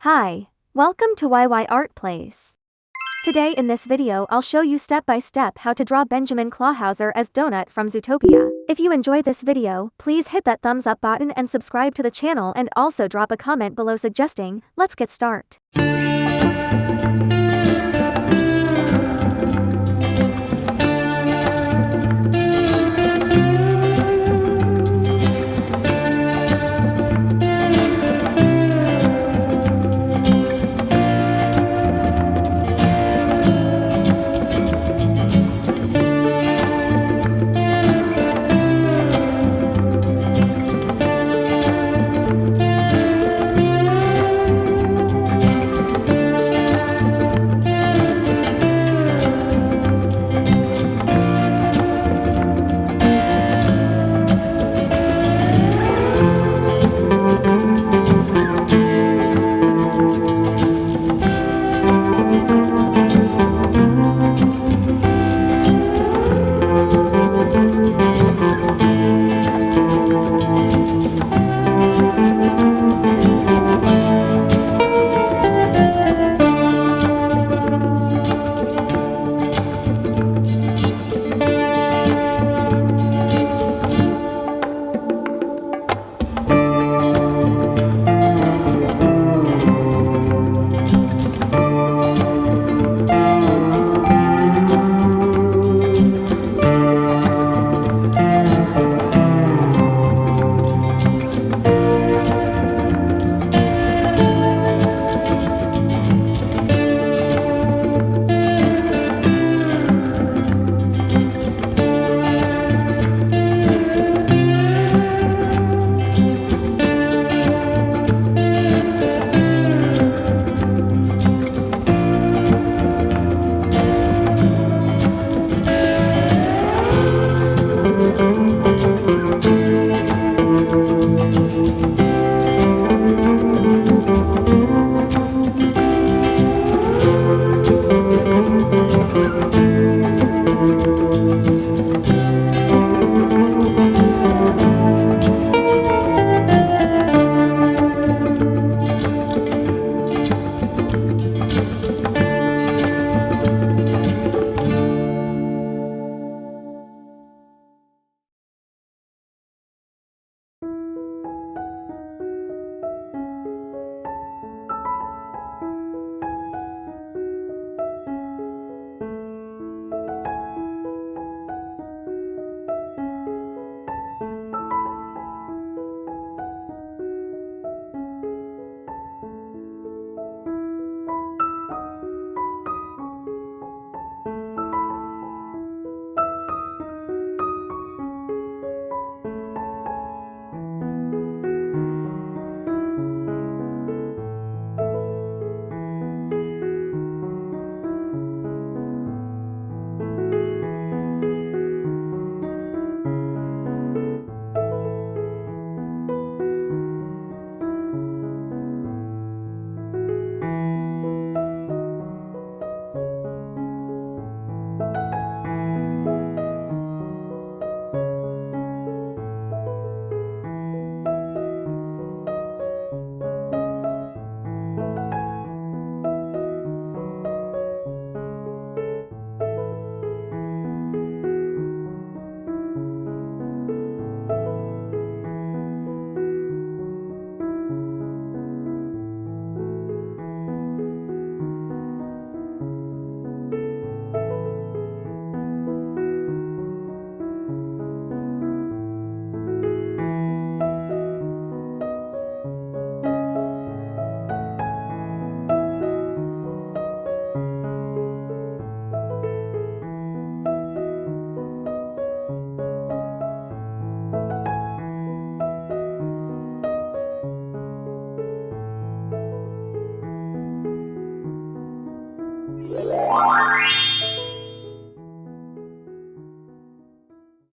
Hi, welcome to YY Art Place. Today in this video I'll show you step by step how to draw Benjamin Clawhauser as Donut from Zootopia. If you enjoy this video, please hit that thumbs up button and subscribe to the channel and also drop a comment below suggesting, let's get started.